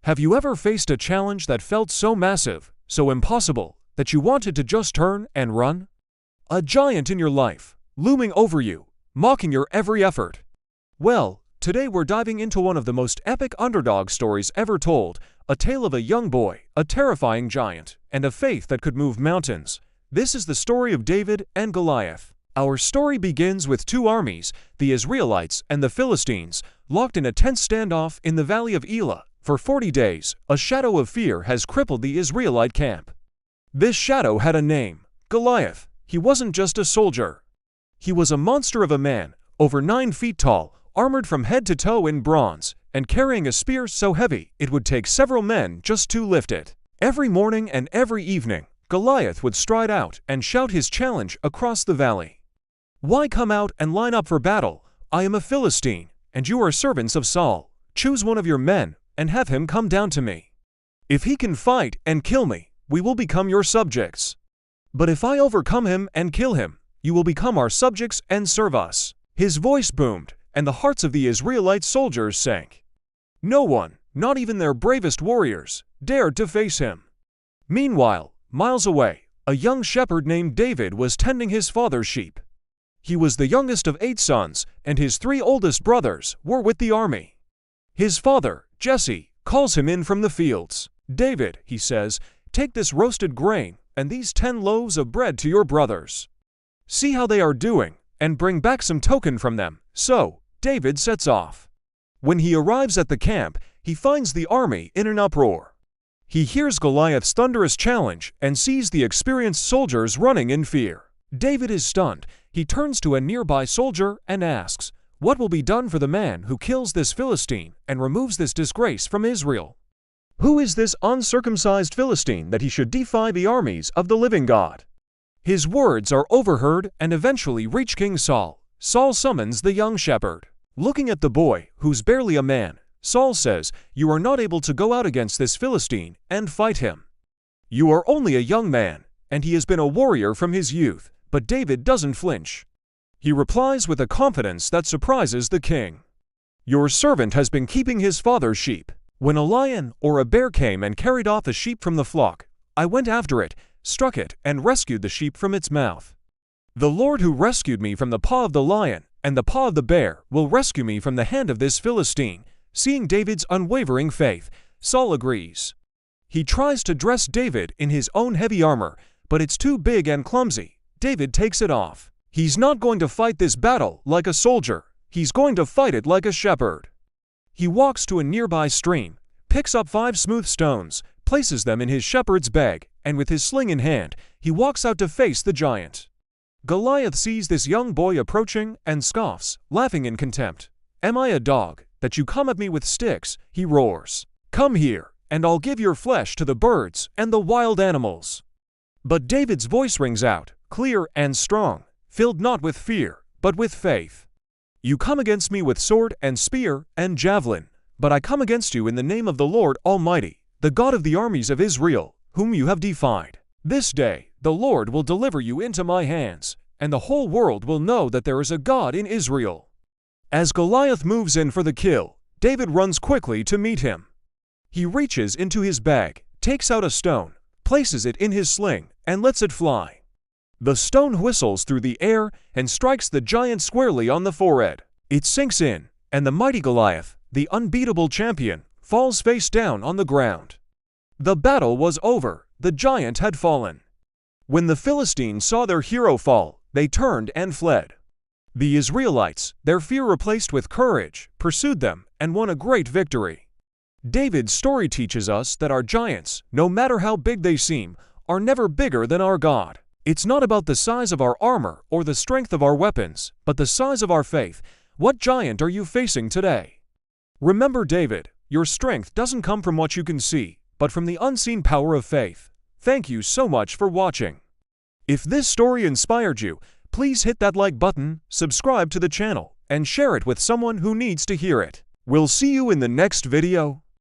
Have you ever faced a challenge that felt so massive, so impossible, that you wanted to just turn and run? A giant in your life, looming over you, mocking your every effort. Well, today we're diving into one of the most epic underdog stories ever told, a tale of a young boy, a terrifying giant, and a faith that could move mountains. This is the story of David and Goliath. Our story begins with two armies, the Israelites and the Philistines, locked in a tense standoff in the valley of Elah. For 40 days, a shadow of fear has crippled the Israelite camp. This shadow had a name, Goliath. He wasn't just a soldier. He was a monster of a man, over 9 feet tall, armored from head to toe in bronze, and carrying a spear so heavy it would take several men just to lift it. Every morning and every evening, Goliath would stride out and shout his challenge across the valley. "Why come out and line up for battle? I am a Philistine, and you are servants of Saul. Choose one of your men and have him come down to me. If he can fight and kill me, we will become your subjects. But if I overcome him and kill him, you will become our subjects and serve us." His voice boomed, and the hearts of the Israelite soldiers sank. No one, not even their bravest warriors, dared to face him. Meanwhile, miles away, a young shepherd named David was tending his father's sheep. He was the youngest of 8 sons, and his 3 oldest brothers were with the army. His father, Jesse, calls him in from the fields. "David," he says, "take this roasted grain and these 10 loaves of bread to your brothers. See how they are doing, and bring back some token from them." So, David sets off. When he arrives at the camp, he finds the army in an uproar. He hears Goliath's thunderous challenge and sees the experienced soldiers running in fear. David is stunned. He turns to a nearby soldier and asks, "What will be done for the man who kills this Philistine and removes this disgrace from Israel? Who is this uncircumcised Philistine that he should defy the armies of the living God?" His words are overheard and eventually reach King Saul. Saul summons the young shepherd. Looking at the boy, who's barely a man, Saul says, "You are not able to go out against this Philistine and fight him. You are only a young man, and he has been a warrior from his youth." But David doesn't flinch. He replies with a confidence that surprises the king. "Your servant has been keeping his father's sheep. When a lion or a bear came and carried off a sheep from the flock, I went after it, struck it, and rescued the sheep from its mouth. The Lord who rescued me from the paw of the lion and the paw of the bear will rescue me from the hand of this Philistine." Seeing David's unwavering faith, Saul agrees. He tries to dress David in his own heavy armor, but it's too big and clumsy. David takes it off. He's not going to fight this battle like a soldier. He's going to fight it like a shepherd. He walks to a nearby stream, picks up 5 smooth stones, places them in his shepherd's bag, and with his sling in hand, he walks out to face the giant. Goliath sees this young boy approaching and scoffs, laughing in contempt. "Am I a dog, that you come at me with sticks?" he roars. "Come here, and I'll give your flesh to the birds and the wild animals." But David's voice rings out, clear and strong, filled not with fear, but with faith. "You come against me with sword and spear and javelin, but I come against you in the name of the Lord Almighty, the God of the armies of Israel, whom you have defied. This day the Lord will deliver you into my hands, and the whole world will know that there is a God in Israel." As Goliath moves in for the kill, David runs quickly to meet him. He reaches into his bag, takes out a stone, places it in his sling, and lets it fly. The stone whistles through the air and strikes the giant squarely on the forehead. It sinks in, and the mighty Goliath, the unbeatable champion, falls face down on the ground. The battle was over. The giant had fallen. When the Philistines saw their hero fall, they turned and fled. The Israelites, their fear replaced with courage, pursued them and won a great victory. David's story teaches us that our giants, no matter how big they seem, are never bigger than our God. It's not about the size of our armor or the strength of our weapons, but the size of our faith. What giant are you facing today? Remember David, your strength doesn't come from what you can see, but from the unseen power of faith. Thank you so much for watching. If this story inspired you, please hit that like button, subscribe to the channel, and share it with someone who needs to hear it. We'll see you in the next video.